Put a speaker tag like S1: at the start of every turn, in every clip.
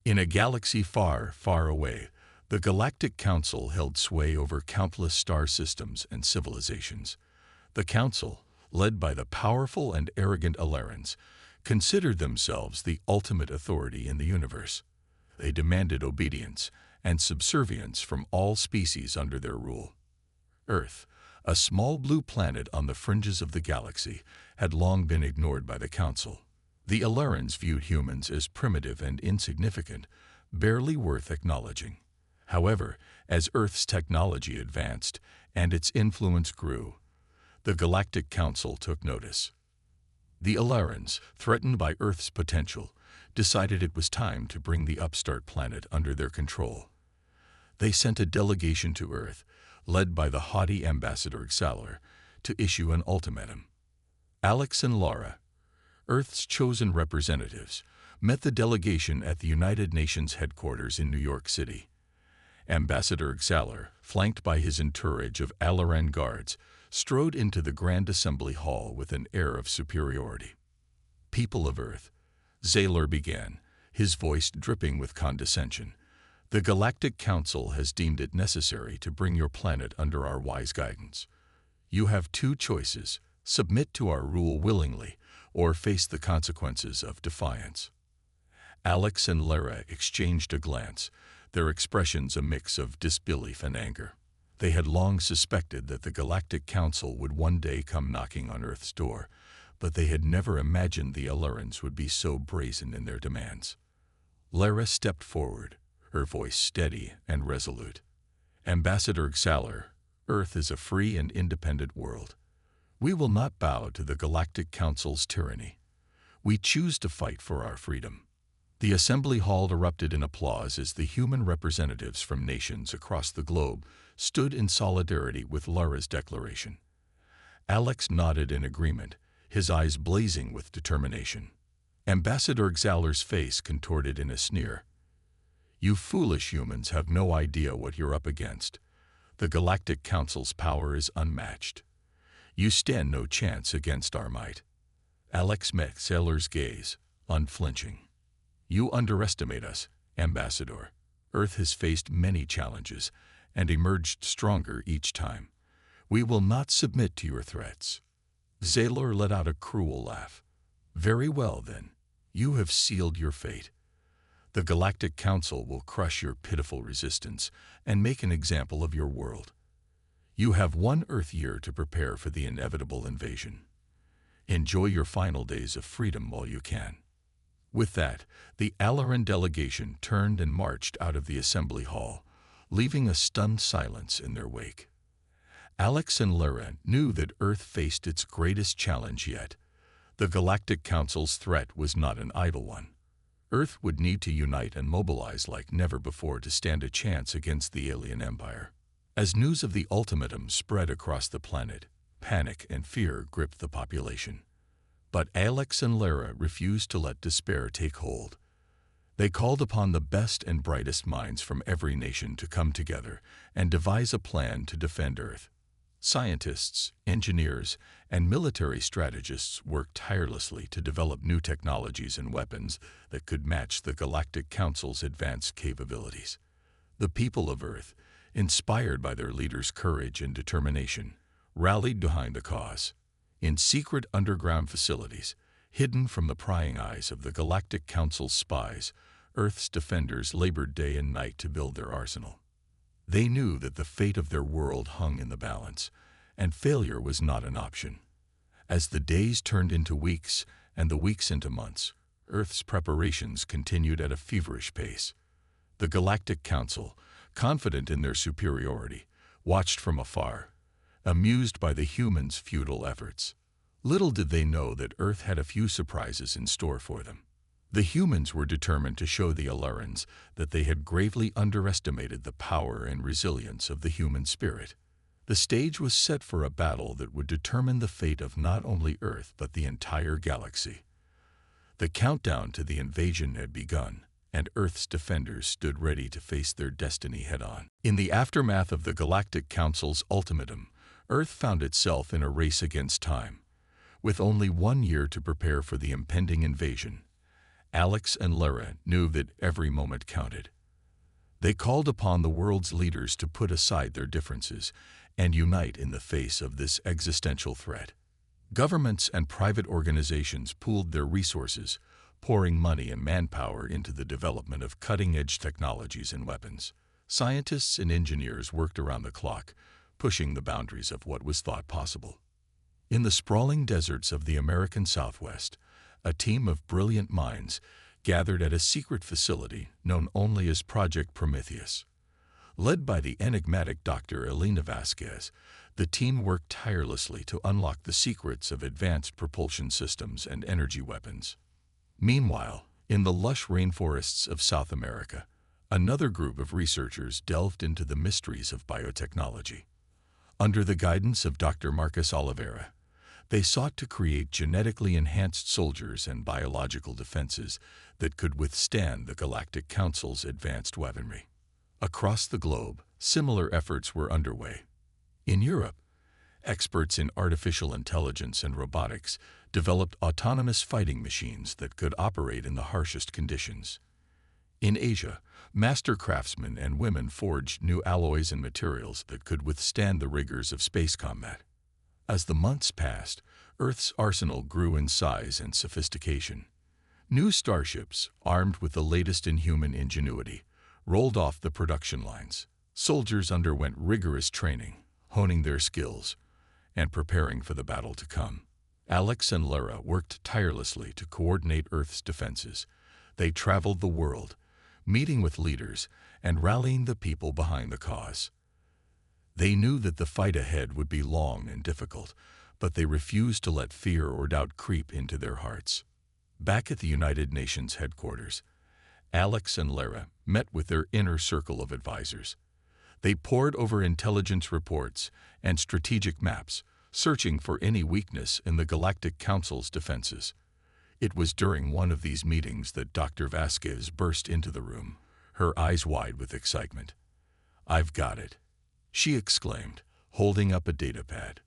S1: In a galaxy far, far away, the Galactic Council held sway over countless star systems and civilizations. The Council, led by the powerful and arrogant Alarans, considered themselves the ultimate authority in the universe. They demanded obedience and subservience from all species under their rule. Earth, a small blue planet on the fringes of the galaxy, had long been ignored by the Council. The Alarans viewed humans as primitive and insignificant, barely worth acknowledging. However, as Earth's technology advanced and its influence grew, the Galactic Council took notice. The Alarans, threatened by Earth's potential, decided it was time to bring the upstart planet under their control. They sent a delegation to Earth, led by the haughty Ambassador Xalar, to issue an ultimatum. Alex and Laura, Earth's chosen representatives, met the delegation at the United Nations headquarters in New York City. Ambassador Xalar, flanked by his entourage of Alaran guards, strode into the Grand Assembly Hall with an air of superiority. "People of Earth," Xalar began, his voice dripping with condescension, "the Galactic Council has deemed it necessary to bring your planet under our wise guidance. You have two choices: submit to our rule willingly, or face the consequences of defiance." Alex and Lara exchanged a glance, their expressions a mix of disbelief and anger. They had long suspected that the Galactic Council would one day come knocking on Earth's door, but they had never imagined the Alarans would be so brazen in their demands. Lara stepped forward, her voice steady and resolute. "Ambassador Xalar, Earth is a free and independent world. We will not bow to the Galactic Council's tyranny. We choose to fight for our freedom." The assembly hall erupted in applause as the human representatives from nations across the globe stood in solidarity with Lara's declaration. Alex nodded in agreement, his eyes blazing with determination. Ambassador Xalar's face contorted in a sneer. "You foolish humans have no idea what you're up against. The Galactic Council's power is unmatched. You stand no chance against our might." Alex met Xalar's gaze, unflinching. "You underestimate us, Ambassador. Earth has faced many challenges and emerged stronger each time. We will not submit to your threats." Xalar let out a cruel laugh. "Very well, then. You have sealed your fate. The Galactic Council will crush your pitiful resistance and make an example of your world. You have one Earth year to prepare for the inevitable invasion. Enjoy your final days of freedom while you can." With that, the Alaran delegation turned and marched out of the assembly hall, leaving a stunned silence in their wake. Alex and Lara knew that Earth faced its greatest challenge yet. The Galactic Council's threat was not an idle one. Earth would need to unite and mobilize like never before to stand a chance against the alien empire. As news of the ultimatum spread across the planet, panic and fear gripped the population. But Alex and Lara refused to let despair take hold. They called upon the best and brightest minds from every nation to come together and devise a plan to defend Earth. Scientists, engineers, and military strategists worked tirelessly to develop new technologies and weapons that could match the Galactic Council's advanced capabilities. The people of Earth, inspired by their leaders' courage and determination, rallied behind the cause. In secret underground facilities, hidden from the prying eyes of the Galactic Council's spies, Earth's defenders labored day and night to build their arsenal. They knew that the fate of their world hung in the balance, and failure was not an option. As the days turned into weeks and the weeks into months, Earth's preparations continued at a feverish pace. The Galactic Council, confident in their superiority, watched from afar, amused by the humans' futile efforts. Little did they know that Earth had a few surprises in store for them. The humans were determined to show the Alarans that they had gravely underestimated the power and resilience of the human spirit. The stage was set for a battle that would determine the fate of not only Earth but the entire galaxy. The countdown to the invasion had begun, and Earth's defenders stood ready to face their destiny head-on. In the aftermath of the Galactic Council's ultimatum, Earth found itself in a race against time. With only 1 year to prepare for the impending invasion, Alex and Lara knew that every moment counted. They called upon the world's leaders to put aside their differences and unite in the face of this existential threat. Governments and private organizations pooled their resources, pouring money and manpower into the development of cutting-edge technologies and weapons. Scientists and engineers worked around the clock, pushing the boundaries of what was thought possible. In the sprawling deserts of the American Southwest, a team of brilliant minds gathered at a secret facility known only as Project Prometheus. Led by the enigmatic Dr. Elena Vasquez, the team worked tirelessly to unlock the secrets of advanced propulsion systems and energy weapons. Meanwhile, in the lush rainforests of South America, another group of researchers delved into the mysteries of biotechnology. Under the guidance of Dr. Marcus Oliveira, they sought to create genetically enhanced soldiers and biological defenses that could withstand the Galactic Council's advanced weaponry. Across the globe, similar efforts were underway. In Europe, experts in artificial intelligence and robotics developed autonomous fighting machines that could operate in the harshest conditions. In Asia, master craftsmen and women forged new alloys and materials that could withstand the rigors of space combat. As the months passed, Earth's arsenal grew in size and sophistication. New starships, armed with the latest in human ingenuity, rolled off the production lines. Soldiers underwent rigorous training, honing their skills and preparing for the battle to come. Alex and Lara worked tirelessly to coordinate Earth's defenses. They traveled the world, meeting with leaders and rallying the people behind the cause. They knew that the fight ahead would be long and difficult, but they refused to let fear or doubt creep into their hearts. Back at the United Nations headquarters, Alex and Lara met with their inner circle of advisors. They pored over intelligence reports and strategic maps, searching for any weakness in the Galactic Council's defenses. It was during one of these meetings that Dr. Vasquez burst into the room, her eyes wide with excitement. "I've got it," she exclaimed, holding up a datapad.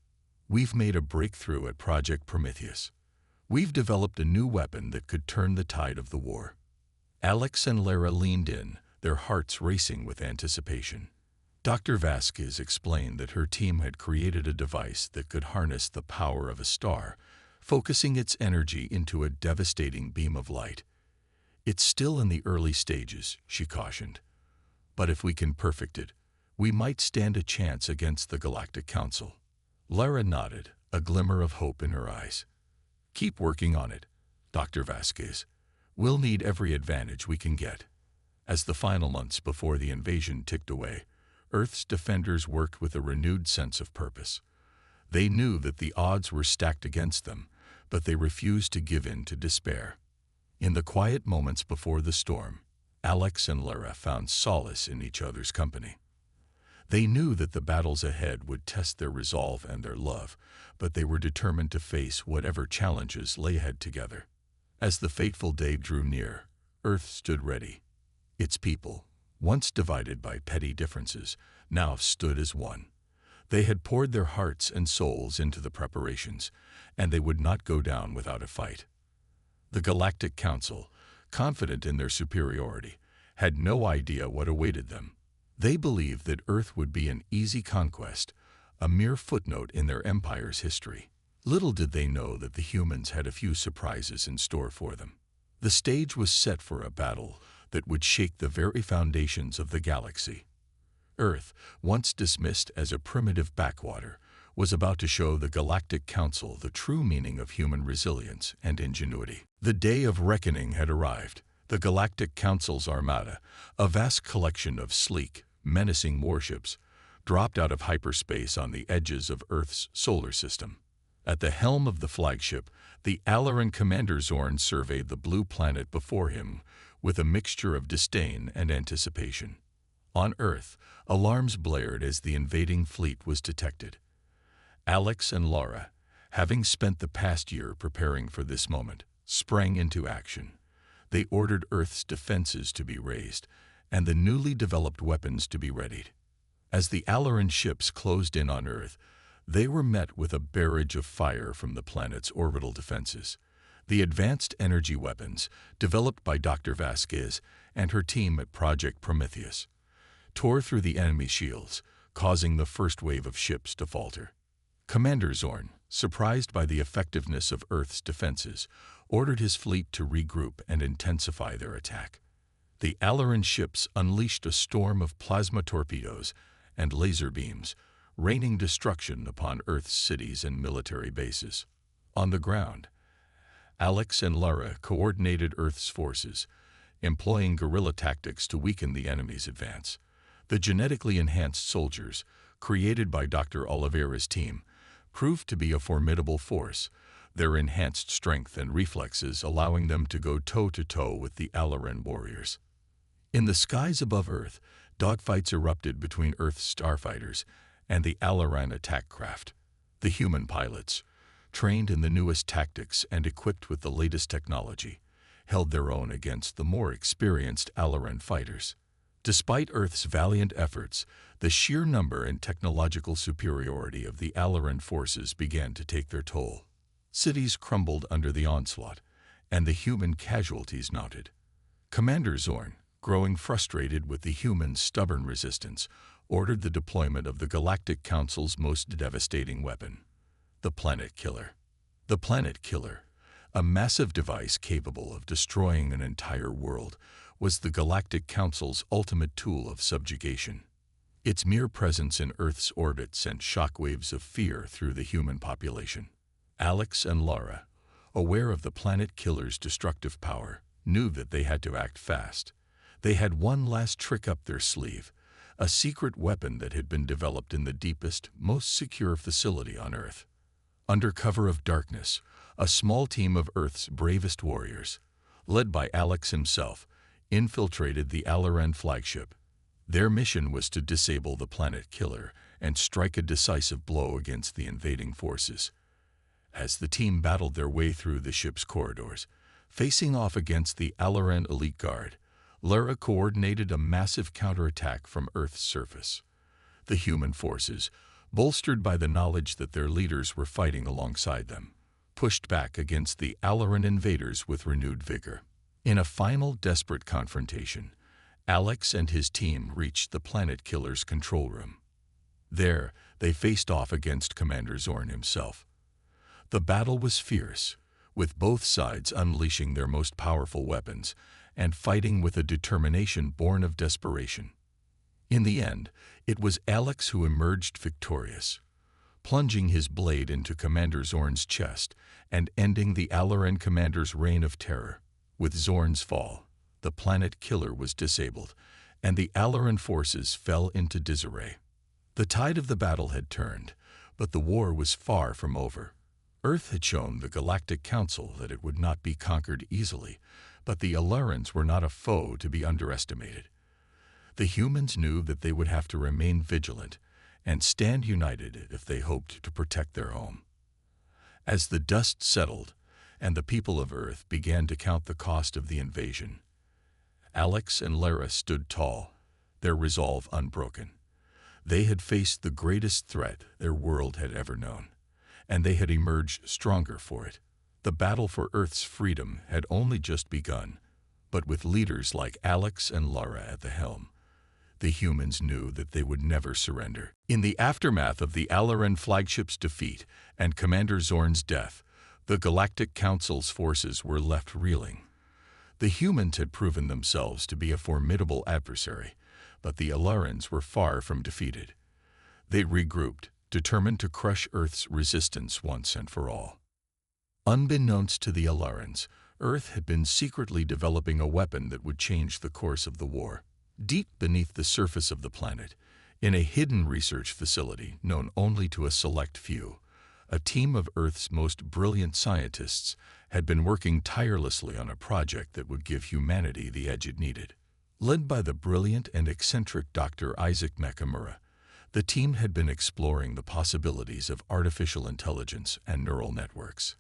S1: "We've made a breakthrough at Project Prometheus. We've developed a new weapon that could turn the tide of the war." Alex and Lara leaned in, their hearts racing with anticipation. Dr. Vasquez explained that her team had created a device that could harness the power of a star, focusing its energy into a devastating beam of light. "It's still in the early stages," she cautioned. "But if we can perfect it, we might stand a chance against the Galactic Council." Lara nodded, a glimmer of hope in her eyes. "Keep working on it, Dr. Vasquez. We'll need every advantage we can get." As the final months before the invasion ticked away, Earth's defenders worked with a renewed sense of purpose. They knew that the odds were stacked against them, but they refused to give in to despair. In the quiet moments before the storm, Alex and Lara found solace in each other's company. They knew that the battles ahead would test their resolve and their love, but they were determined to face whatever challenges lay ahead together. As the fateful day drew near, Earth stood ready. Its people, once divided by petty differences, now stood as one. They had poured their hearts and souls into the preparations, and they would not go down without a fight. The Galactic Council, confident in their superiority, had no idea what awaited them. They believed that Earth would be an easy conquest, a mere footnote in their empire's history. Little did they know that the humans had a few surprises in store for them. The stage was set for a battle that would shake the very foundations of the galaxy. Earth, once dismissed as a primitive backwater, was about to show the Galactic Council the true meaning of human resilience and ingenuity. The day of reckoning had arrived. The Galactic Council's armada, a vast collection of sleek, menacing warships, dropped out of hyperspace on the edges of Earth's solar system. At the helm of the flagship, the Alaran Commander Zorn surveyed the blue planet before him with a mixture of disdain and anticipation. On Earth, alarms blared as the invading fleet was detected. Alex and Lara, having spent the past year preparing for this moment, sprang into action. They ordered Earth's defenses to be raised and the newly developed weapons to be readied. As the Alaran ships closed in on Earth, they were met with a barrage of fire from the planet's orbital defenses. The advanced energy weapons, developed by Dr. Vasquez and her team at Project Prometheus, tore through the enemy shields, causing the first wave of ships to falter. Commander Zorn, surprised by the effectiveness of Earth's defenses, ordered his fleet to regroup and intensify their attack. The Alaran ships unleashed a storm of plasma torpedoes and laser beams, raining destruction upon Earth's cities and military bases. On the ground, Alex and Lara coordinated Earth's forces, employing guerrilla tactics to weaken the enemy's advance. The genetically enhanced soldiers, created by Dr. Oliveira's team, proved to be a formidable force, their enhanced strength and reflexes allowing them to go toe-to-toe with the Alaran warriors. In the skies above Earth, dogfights erupted between Earth's starfighters and the Alaran attack craft. The human pilots, trained in the newest tactics and equipped with the latest technology, held their own against the more experienced Alaran fighters. Despite Earth's valiant efforts, the sheer number and technological superiority of the Alaran forces began to take their toll. Cities crumbled under the onslaught, and the human casualties mounted. Commander Zorn, growing frustrated with the humans' stubborn resistance, ordered the deployment of the Galactic Council's most devastating weapon, the Planet Killer. The Planet Killer, a massive device capable of destroying an entire world, was the Galactic Council's ultimate tool of subjugation. Its mere presence in Earth's orbit sent shockwaves of fear through the human population. Alex and Lara, aware of the Planet Killer's destructive power, knew that they had to act fast. They had one last trick up their sleeve, a secret weapon that had been developed in the deepest, most secure facility on Earth. Under cover of darkness, a small team of Earth's bravest warriors, led by Alex himself, infiltrated the Alaran flagship. Their mission was to disable the Planet Killer and strike a decisive blow against the invading forces. As the team battled their way through the ship's corridors, facing off against the Alaran elite guard, Lara coordinated a massive counterattack from Earth's surface. The human forces, bolstered by the knowledge that their leaders were fighting alongside them, pushed back against the Alaran invaders with renewed vigor. In a final desperate confrontation, Alex and his team reached the Planet Killer's control room. There, they faced off against Commander Zorn himself. The battle was fierce, with both sides unleashing their most powerful weapons and fighting with a determination born of desperation. In the end, it was Alex who emerged victorious, plunging his blade into Commander Zorn's chest and ending the Alaran commander's reign of terror. With Zorn's fall, the Planet Killer was disabled, and the Alaran forces fell into disarray. The tide of the battle had turned, but the war was far from over. Earth had shown the Galactic Council that it would not be conquered easily, but the Alarans were not a foe to be underestimated. The humans knew that they would have to remain vigilant and stand united if they hoped to protect their home. As the dust settled and the people of Earth began to count the cost of the invasion, Alex and Lara stood tall, their resolve unbroken. They had faced the greatest threat their world had ever known, and they had emerged stronger for it. The battle for Earth's freedom had only just begun, but with leaders like Alex and Lara at the helm, the humans knew that they would never surrender. In the aftermath of the Alaran flagship's defeat and Commander Zorn's death, the Galactic Council's forces were left reeling. The humans had proven themselves to be a formidable adversary, but the Alarans were far from defeated. They regrouped, determined to crush Earth's resistance once and for all. Unbeknownst to the Alarans, Earth had been secretly developing a weapon that would change the course of the war. Deep beneath the surface of the planet, in a hidden research facility known only to a select few, a team of Earth's most brilliant scientists had been working tirelessly on a project that would give humanity the edge it needed. Led by the brilliant and eccentric Dr. Isaac Nakamura, the team had been exploring the possibilities of artificial intelligence and neural networks.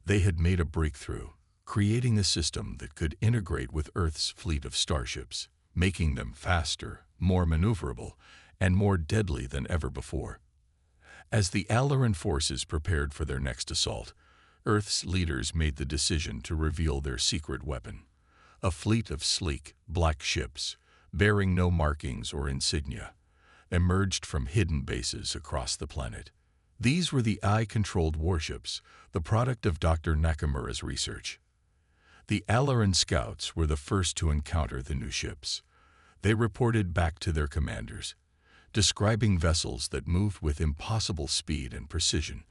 S1: They had made a breakthrough, creating a system that could integrate with Earth's fleet of starships, making them faster, more maneuverable, and more deadly than ever before. As the Alaran forces prepared for their next assault, Earth's leaders made the decision to reveal their secret weapon. A fleet of sleek, black ships, bearing no markings or insignia, emerged from hidden bases across the planet. These were the AI-controlled warships, the product of Dr. Nakamura's research. The Alaran scouts were the first to encounter the new ships. They reported back to their commanders, describing vessels that moved with impossible speed and precision,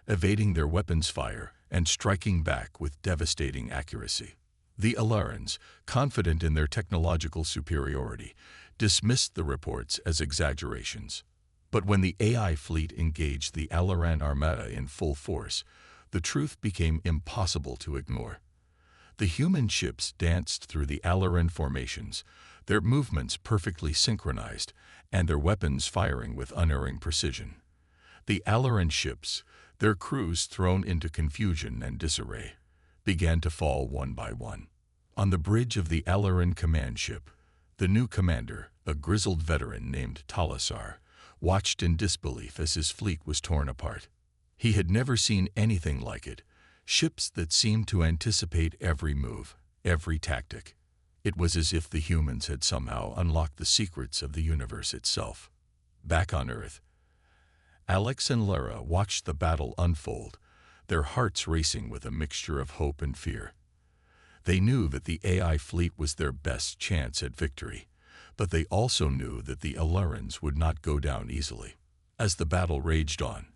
S1: evading their weapons' fire and striking back with devastating accuracy. The Alarans, confident in their technological superiority, dismissed the reports as exaggerations. But when the AI fleet engaged the Alaran Armada in full force, the truth became impossible to ignore. The human ships danced through the Alaran formations, their movements perfectly synchronized, and their weapons firing with unerring precision. The Alaran ships, their crews thrown into confusion and disarray, began to fall one by one. On the bridge of the Alaran command ship, the new commander, a grizzled veteran named Talasar, watched in disbelief as his fleet was torn apart. He had never seen anything like it, ships that seemed to anticipate every move, every tactic. It was as if the humans had somehow unlocked the secrets of the universe itself. Back on Earth, Alex and Lara watched the battle unfold, their hearts racing with a mixture of hope and fear. They knew that the AI fleet was their best chance at victory, but they also knew that the Alarans would not go down easily. As the battle raged on,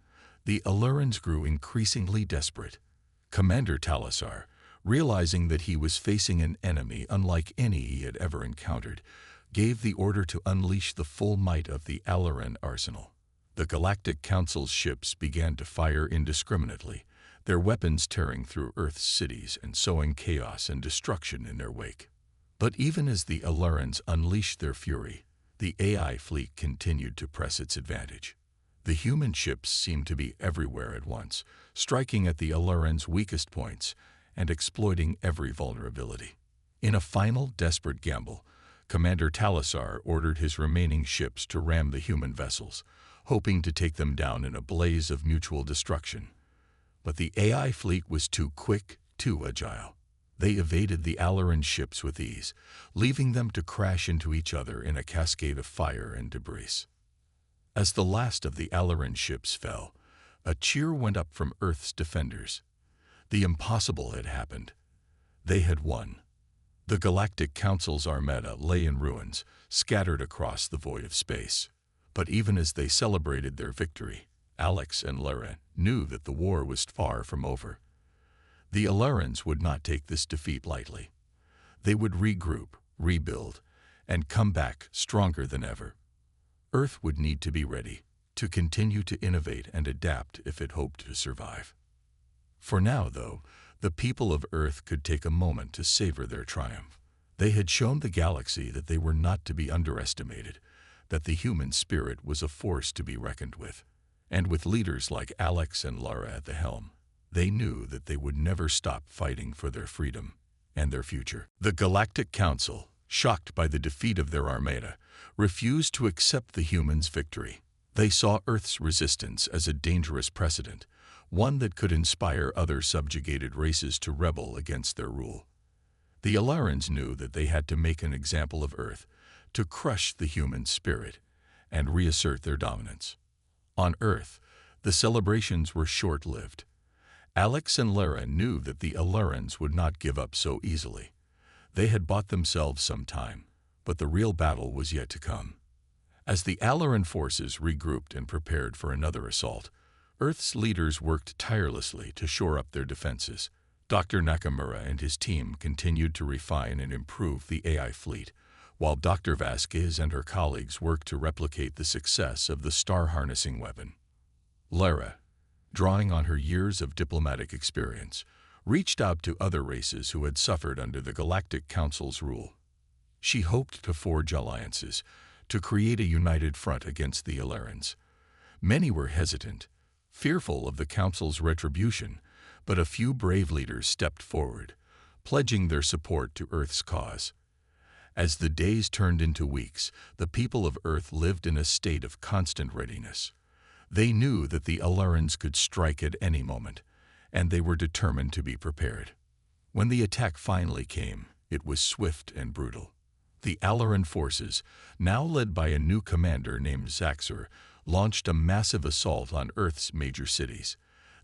S1: the Alarans grew increasingly desperate. Commander Talasar, realizing that he was facing an enemy unlike any he had ever encountered, gave the order to unleash the full might of the Alaran arsenal. The Galactic Council's ships began to fire indiscriminately, their weapons tearing through Earth's cities and sowing chaos and destruction in their wake. But even as the Alarans unleashed their fury, the AI fleet continued to press its advantage. The human ships seemed to be everywhere at once, striking at the Alarans' weakest points and exploiting every vulnerability. In a final, desperate gamble, Commander Talasar ordered his remaining ships to ram the human vessels, hoping to take them down in a blaze of mutual destruction. But the AI fleet was too quick, too agile. They evaded the Alaran ships with ease, leaving them to crash into each other in a cascade of fire and debris. As the last of the Alaran ships fell, a cheer went up from Earth's defenders. The impossible had happened. They had won. The Galactic Council's armada lay in ruins, scattered across the void of space. But even as they celebrated their victory, Alex and Lara knew that the war was far from over. The Alarans would not take this defeat lightly. They would regroup, rebuild, and come back stronger than ever. Earth would need to be ready, to continue to innovate and adapt if it hoped to survive. For now, though, the people of Earth could take a moment to savor their triumph. They had shown the galaxy that they were not to be underestimated, that the human spirit was a force to be reckoned with. And with leaders like Alex and Lara at the helm, they knew that they would never stop fighting for their freedom and their future. The Galactic Council, shocked by the defeat of their armada, refused to accept the humans' victory. They saw Earth's resistance as a dangerous precedent, one that could inspire other subjugated races to rebel against their rule. The Alarans knew that they had to make an example of Earth, to crush the human spirit and reassert their dominance. On Earth, the celebrations were short-lived. Alex and Lara knew that the Alarans would not give up so easily. They had bought themselves some time, but the real battle was yet to come. As the Alaran forces regrouped and prepared for another assault, Earth's leaders worked tirelessly to shore up their defenses. Dr. Nakamura and his team continued to refine and improve the AI fleet, while Dr. Vasquez and her colleagues worked to replicate the success of the star-harnessing weapon. Lara, drawing on her years of diplomatic experience, reached out to other races who had suffered under the Galactic Council's rule. She hoped to forge alliances, to create a united front against the Alarans. Many were hesitant, fearful of the Council's retribution, but a few brave leaders stepped forward, pledging their support to Earth's cause. As the days turned into weeks, the people of Earth lived in a state of constant readiness. They knew that the Alarans could strike at any moment, and they were determined to be prepared. When the attack finally came, it was swift and brutal. The Alaran forces, now led by a new commander named Zaxxor, launched a massive assault on Earth's major cities.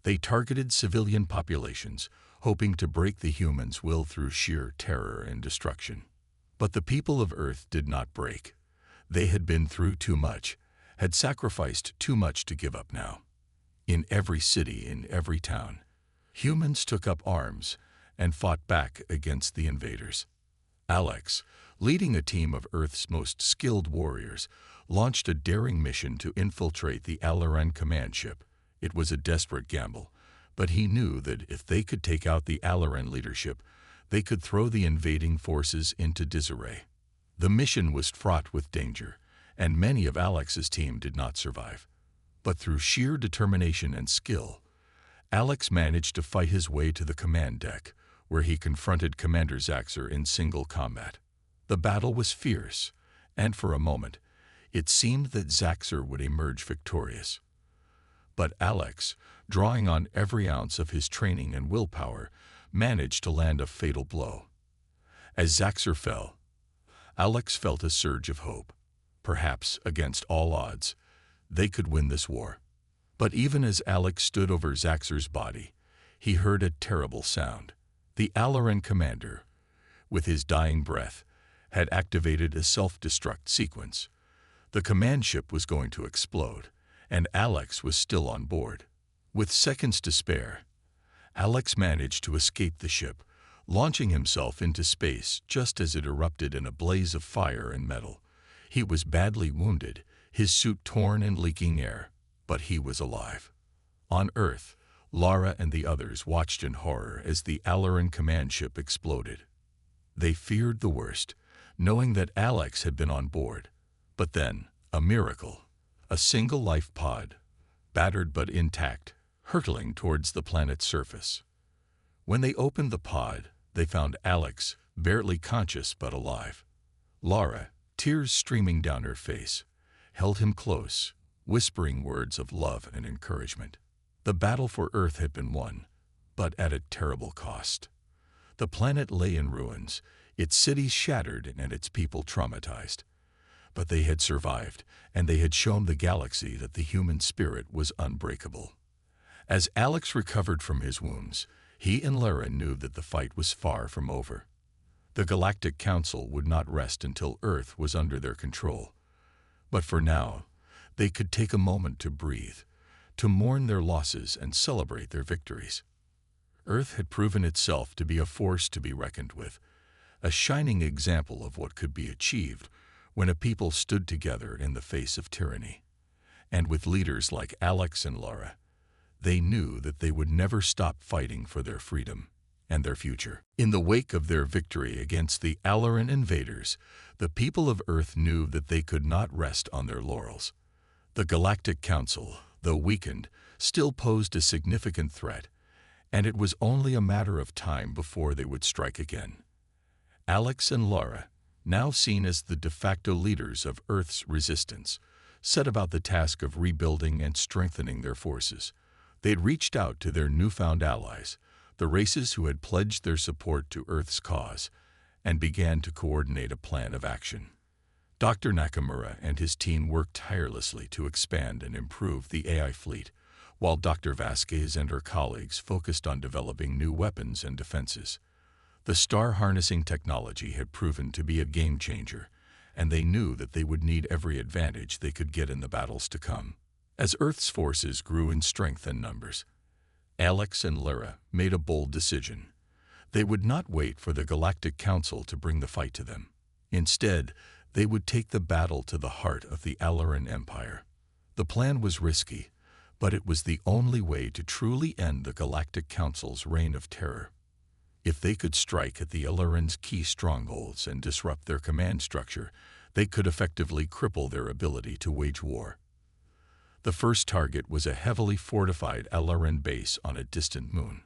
S1: They targeted civilian populations, hoping to break the humans' will through sheer terror and destruction. But the people of Earth did not break. They had been through too much, had sacrificed too much to give up now. In every city, in every town, humans took up arms and fought back against the invaders. Alex, leading a team of Earth's most skilled warriors, launched a daring mission to infiltrate the Alaran command ship. It was a desperate gamble, but he knew that if they could take out the Alaran leadership, they could throw the invading forces into disarray. The mission was fraught with danger, and many of Alex's team did not survive. But through sheer determination and skill, Alex managed to fight his way to the command deck, where he confronted Commander Zaxxor in single combat. The battle was fierce, and for a moment, it seemed that Zaxxor would emerge victorious. But Alex, drawing on every ounce of his training and willpower, managed to land a fatal blow. As Zaxxor fell, Alex felt a surge of hope. Perhaps, against all odds, they could win this war. But even as Alex stood over Zaxxor's body, he heard a terrible sound. The Alaran commander, with his dying breath, had activated a self-destruct sequence. The command ship was going to explode, and Alex was still on board. With seconds to spare, Alex managed to escape the ship, launching himself into space just as it erupted in a blaze of fire and metal. He was badly wounded, his suit torn and leaking air, but he was alive. On Earth, Lara and the others watched in horror as the Alaran command ship exploded. They feared the worst, knowing that Alex had been on board. But then, a miracle. A single life pod, battered but intact, hurtling towards the planet's surface. When they opened the pod, they found Alex, barely conscious but alive. Lara, tears streaming down her face, held him close, whispering words of love and encouragement. The battle for Earth had been won, but at a terrible cost. The planet lay in ruins, its cities shattered and its people traumatized. But they had survived, and they had shown the galaxy that the human spirit was unbreakable. As Alex recovered from his wounds, he and Lara knew that the fight was far from over. The Galactic Council would not rest until Earth was under their control. But for now, they could take a moment to breathe, to mourn their losses and celebrate their victories. Earth had proven itself to be a force to be reckoned with, a shining example of what could be achieved when a people stood together in the face of tyranny. And with leaders like Alex and Lara, they knew that they would never stop fighting for their freedom and their future. In the wake of their victory against the Alaran invaders, the people of Earth knew that they could not rest on their laurels. The Galactic Council, though weakened, still posed a significant threat, and it was only a matter of time before they would strike again. Alex and Lara, now seen as the de facto leaders of Earth's resistance, set about the task of rebuilding and strengthening their forces. They had reached out to their newfound allies, the races who had pledged their support to Earth's cause, and began to coordinate a plan of action. Dr. Nakamura and his team worked tirelessly to expand and improve the AI fleet, while Dr. Vasquez and her colleagues focused on developing new weapons and defenses. The star harnessing technology had proven to be a game changer, and they knew that they would need every advantage they could get in the battles to come. As Earth's forces grew in strength and numbers, Alex and Lara made a bold decision. They would not wait for the Galactic Council to bring the fight to them. Instead, they would take the battle to the heart of the Alaran Empire. The plan was risky, but it was the only way to truly end the Galactic Council's reign of terror. If they could strike at the Alaran's key strongholds and disrupt their command structure, they could effectively cripple their ability to wage war. The first target was a heavily fortified Alaran base on a distant moon.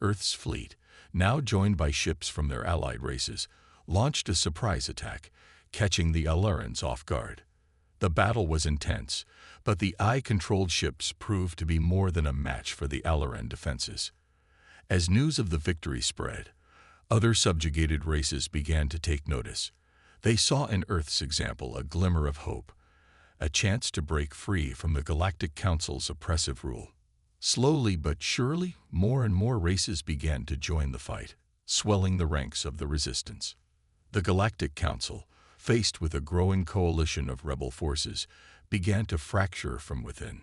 S1: Earth's fleet, now joined by ships from their allied races, launched a surprise attack, catching the Alarans off guard. The battle was intense, but the eye-controlled ships proved to be more than a match for the Alaran defenses. As news of the victory spread, other subjugated races began to take notice. They saw in Earth's example a glimmer of hope, a chance to break free from the Galactic Council's oppressive rule. Slowly but surely, more and more races began to join the fight, swelling the ranks of the resistance. The Galactic Council, faced with a growing coalition of rebel forces, began to fracture from within.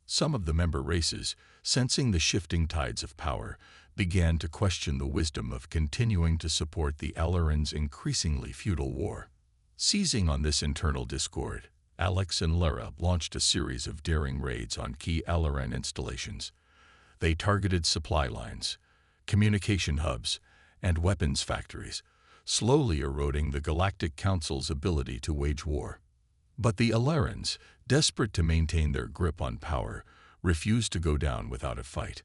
S1: Some of the member races, sensing the shifting tides of power, began to question the wisdom of continuing to support the Al'Aran's increasingly futile war. Seizing on this internal discord, Alex and Lara launched a series of daring raids on key Al'Aran installations. They targeted supply lines, communication hubs, and weapons factories, slowly eroding the Galactic Council's ability to wage war. But the Al'Arans, desperate to maintain their grip on power, refused to go down without a fight.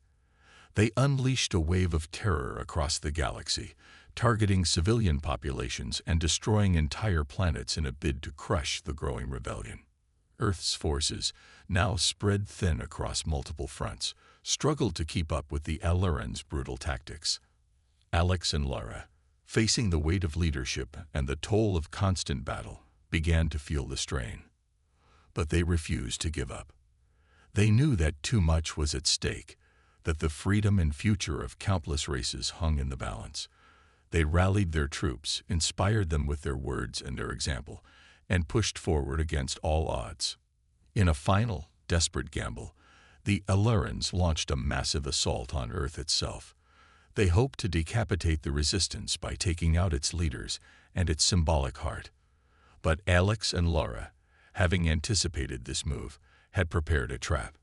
S1: They unleashed a wave of terror across the galaxy, targeting civilian populations and destroying entire planets in a bid to crush the growing rebellion. Earth's forces, now spread thin across multiple fronts, struggled to keep up with the Al'Aran's brutal tactics. Alex and Lara, facing the weight of leadership and the toll of constant battle, began to feel the strain. But they refused to give up. They knew that too much was at stake, that the freedom and future of countless races hung in the balance. They rallied their troops, inspired them with their words and their example, and pushed forward against all odds. In a final, desperate gamble, the Al'Arans launched a massive assault on Earth itself. They hoped to decapitate the resistance by taking out its leaders and its symbolic heart. But Alex and Lara, having anticipated this move, had prepared a trap.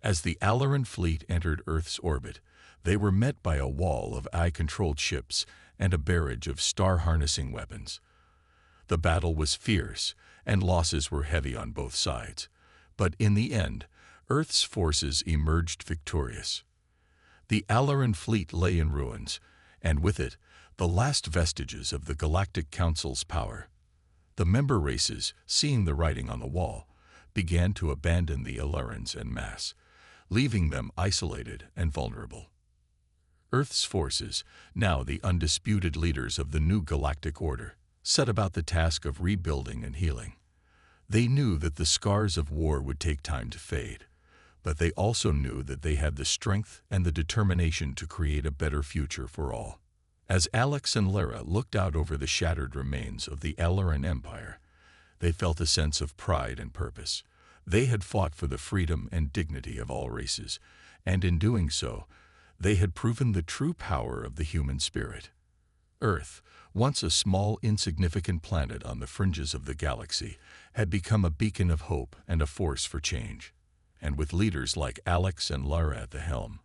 S1: As the Al'Aran fleet entered Earth's orbit, they were met by a wall of eye-controlled ships and a barrage of star-harnessing weapons. The battle was fierce, and losses were heavy on both sides. But in the end, Earth's forces emerged victorious. The Al'Aran fleet lay in ruins, and with it, the last vestiges of the Galactic Council's power. The member races, seeing the writing on the wall, began to abandon the Al'Arans en masse, leaving them isolated and vulnerable. Earth's forces, now the undisputed leaders of the new galactic order, set about the task of rebuilding and healing. They knew that the scars of war would take time to fade, but they also knew that they had the strength and the determination to create a better future for all. As Alex and Lara looked out over the shattered remains of the Al'Aran Empire, they felt a sense of pride and purpose. They had fought for the freedom and dignity of all races, and in doing so, they had proven the true power of the human spirit. Earth, once a small, insignificant planet on the fringes of the galaxy, had become a beacon of hope and a force for change. And with leaders like Alex and Lara at the helm,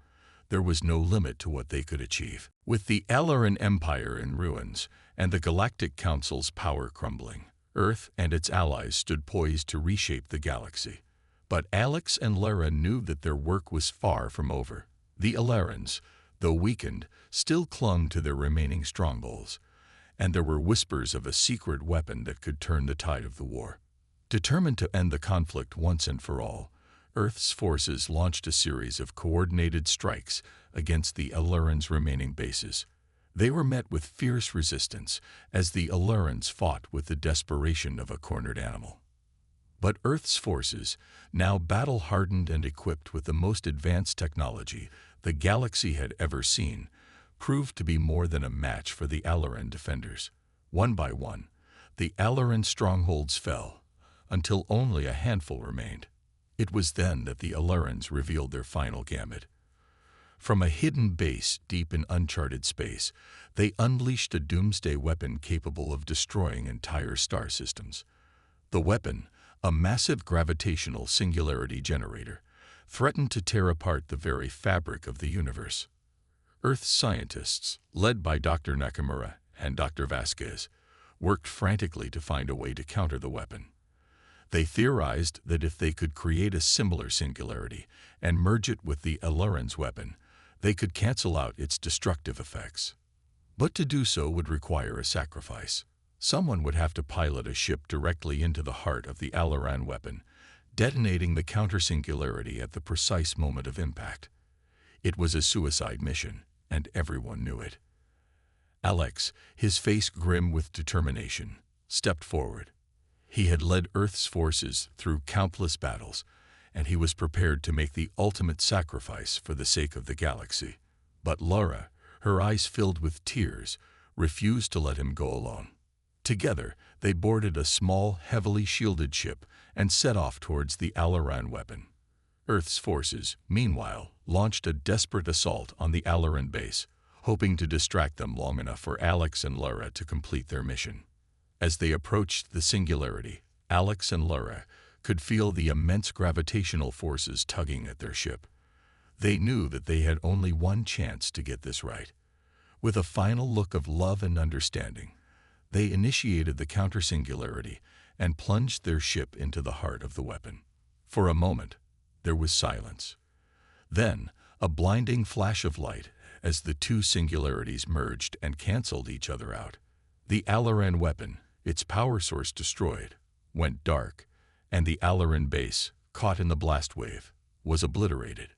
S1: there was no limit to what they could achieve. With the Al'Aran Empire in ruins and the Galactic Council's power crumbling, Earth and its allies stood poised to reshape the galaxy. But Alex and Lara knew that their work was far from over. The Al'Arans, though weakened, still clung to their remaining strongholds, and there were whispers of a secret weapon that could turn the tide of the war. Determined to end the conflict once and for all, Earth's forces launched a series of coordinated strikes against the Al'Aran's remaining bases. They were met with fierce resistance as the Al'Arans fought with the desperation of a cornered animal. But Earth's forces, now battle-hardened and equipped with the most advanced technology the galaxy had ever seen, proved to be more than a match for the Al'Aran defenders. One by one, the Al'Aran strongholds fell, until only a handful remained. It was then that the Al'Arans revealed their final gambit. From a hidden base deep in uncharted space, they unleashed a doomsday weapon capable of destroying entire star systems. The weapon, a massive gravitational singularity generator, threatened to tear apart the very fabric of the universe. Earth's scientists, led by Dr. Nakamura and Dr. Vasquez, worked frantically to find a way to counter the weapon. They theorized that if they could create a similar singularity and merge it with the Al'Aran's weapon, they could cancel out its destructive effects. But to do so would require a sacrifice. Someone would have to pilot a ship directly into the heart of the Al'Aran weapon, detonating the counter-singularity at the precise moment of impact. It was a suicide mission, and everyone knew it. Alex, his face grim with determination, stepped forward. He had led Earth's forces through countless battles, and he was prepared to make the ultimate sacrifice for the sake of the galaxy. But Laura, her eyes filled with tears, refused to let him go alone. Together, they boarded a small, heavily shielded ship and set off towards the Alaran weapon. Earth's forces, meanwhile, launched a desperate assault on the Alaran base, hoping to distract them long enough for Alex and Laura to complete their mission. As they approached the singularity, Alex and Laura could feel the immense gravitational forces tugging at their ship. They knew that they had only one chance to get this right. With a final look of love and understanding, they initiated the counter-singularity and plunged their ship into the heart of the weapon. For a moment, there was silence. Then, a blinding flash of light as the two singularities merged and canceled each other out. The Alaran weapon, its power source destroyed, went dark, and the Alaran base, caught in the blast wave, was obliterated.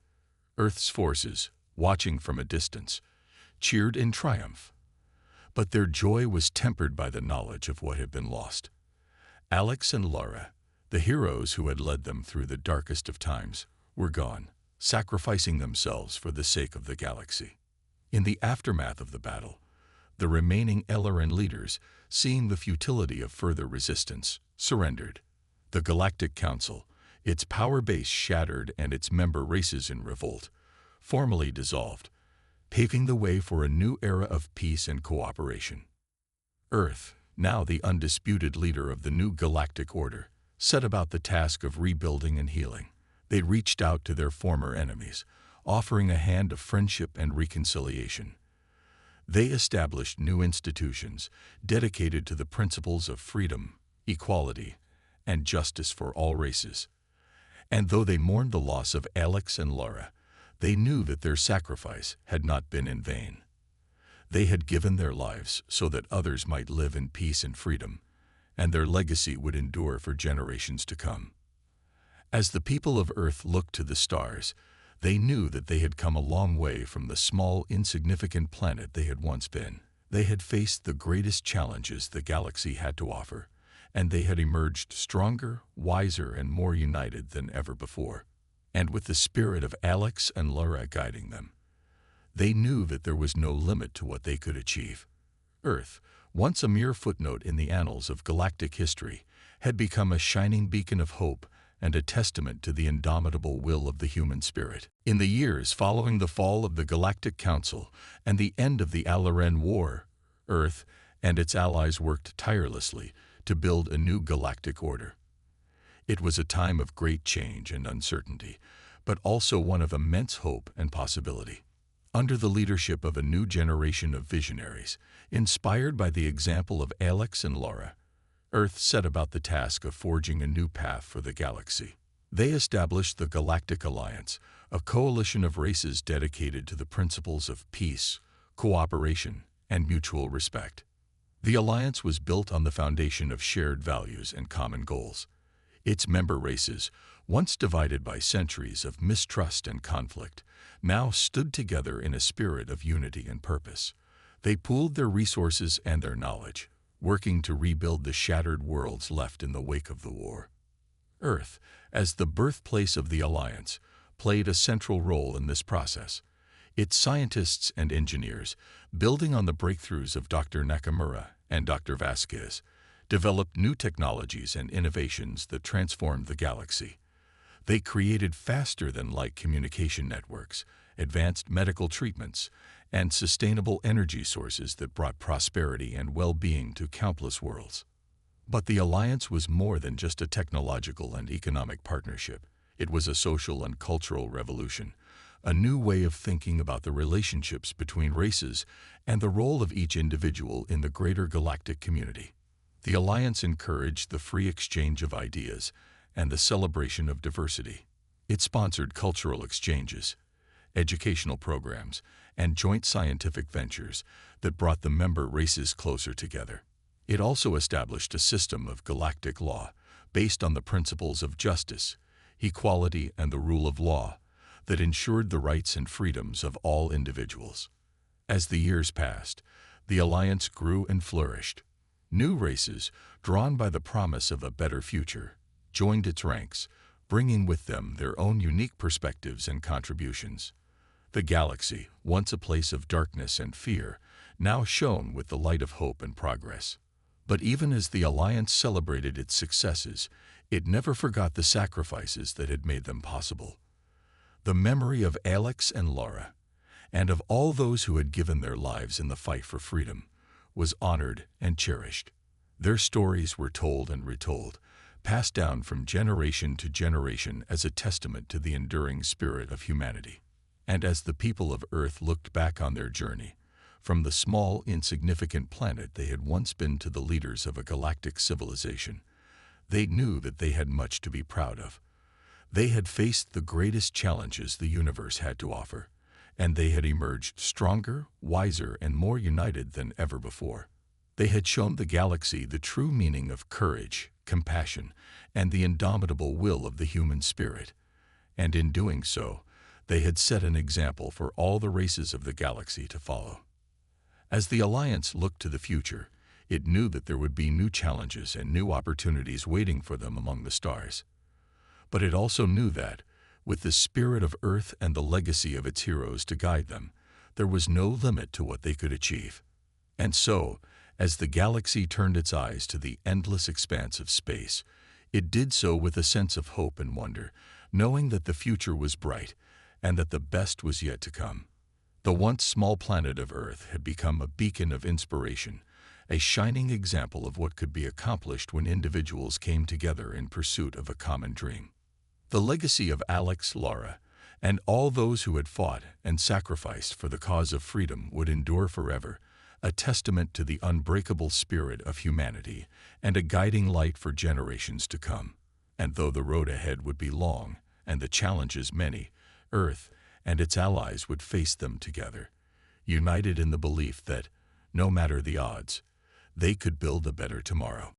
S1: Earth's forces, watching from a distance, cheered in triumph. But their joy was tempered by the knowledge of what had been lost. Alex and Laura, the heroes who had led them through the darkest of times, were gone, sacrificing themselves for the sake of the galaxy. In the aftermath of the battle, the remaining Alaran leaders, seeing the futility of further resistance, surrendered. The Galactic Council, its power base shattered and its member races in revolt, formally dissolved, paving the way for a new era of peace and cooperation. Earth, now the undisputed leader of the new galactic order, set about the task of rebuilding and healing. They reached out to their former enemies, offering a hand of friendship and reconciliation. They established new institutions dedicated to the principles of freedom, equality, and justice for all races. And though they mourned the loss of Alex and Laura, they knew that their sacrifice had not been in vain. They had given their lives so that others might live in peace and freedom, and their legacy would endure for generations to come. As the people of Earth looked to the stars, they knew that they had come a long way from the small, insignificant planet they had once been. They had faced the greatest challenges the galaxy had to offer, and they had emerged stronger, wiser, and more united than ever before. And with the spirit of Alex and Laura guiding them, they knew that there was no limit to what they could achieve. Earth, once a mere footnote in the annals of galactic history, had become a shining beacon of hope and a testament to the indomitable will of the human spirit. In the years following the fall of the Galactic Council and the end of the Alaran War, Earth and its allies worked tirelessly to build a new galactic order. It was a time of great change and uncertainty, but also one of immense hope and possibility. Under the leadership of a new generation of visionaries, inspired by the example of Alex and Laura, Earth set about the task of forging a new path for the galaxy. They established the Galactic Alliance, a coalition of races dedicated to the principles of peace, cooperation, and mutual respect. The alliance was built on the foundation of shared values and common goals. Its member races, once divided by centuries of mistrust and conflict, now stood together in a spirit of unity and purpose. They pooled their resources and their knowledge, working to rebuild the shattered worlds left in the wake of the war. Earth, as the birthplace of the Alliance, played a central role in this process. Its scientists and engineers, building on the breakthroughs of Dr. Nakamura and Dr. Vasquez, developed new technologies and innovations that transformed the galaxy. They created faster-than-light communication networks, advanced medical treatments, and sustainable energy sources that brought prosperity and well-being to countless worlds. But the alliance was more than just a technological and economic partnership. It was a social and cultural revolution, a new way of thinking about the relationships between races and the role of each individual in the greater galactic community. The alliance encouraged the free exchange of ideas and the celebration of diversity. It sponsored cultural exchanges, educational programs, and joint scientific ventures that brought the member races closer together. It also established a system of galactic law based on the principles of justice, equality, and the rule of law that ensured the rights and freedoms of all individuals. As the years passed, the alliance grew and flourished. New races, drawn by the promise of a better future, joined its ranks, bringing with them their own unique perspectives and contributions. The galaxy, once a place of darkness and fear, now shone with the light of hope and progress. But even as the Alliance celebrated its successes, it never forgot the sacrifices that had made them possible. The memory of Alex and Laura, and of all those who had given their lives in the fight for freedom, was honored and cherished. Their stories were told and retold, passed down from generation to generation as a testament to the enduring spirit of humanity. And as the people of Earth looked back on their journey, from the small, insignificant planet they had once been to the leaders of a galactic civilization, they knew that they had much to be proud of. They had faced the greatest challenges the universe had to offer, and they had emerged stronger, wiser, and more united than ever before. They had shown the galaxy the true meaning of courage, compassion, and the indomitable will of the human spirit. And in doing so, they had set an example for all the races of the galaxy to follow. As the Alliance looked to the future, it knew that there would be new challenges and new opportunities waiting for them among the stars. But it also knew that, with the spirit of Earth and the legacy of its heroes to guide them, there was no limit to what they could achieve. And so, as the galaxy turned its eyes to the endless expanse of space, it did so with a sense of hope and wonder, knowing that the future was bright and that the best was yet to come. The once small planet of Earth had become a beacon of inspiration, a shining example of what could be accomplished when individuals came together in pursuit of a common dream. The legacy of Alex, Laura, and all those who had fought and sacrificed for the cause of freedom would endure forever, a testament to the unbreakable spirit of humanity and a guiding light for generations to come. And though the road ahead would be long and the challenges many, Earth and its allies would face them together, united in the belief that, no matter the odds, they could build a better tomorrow.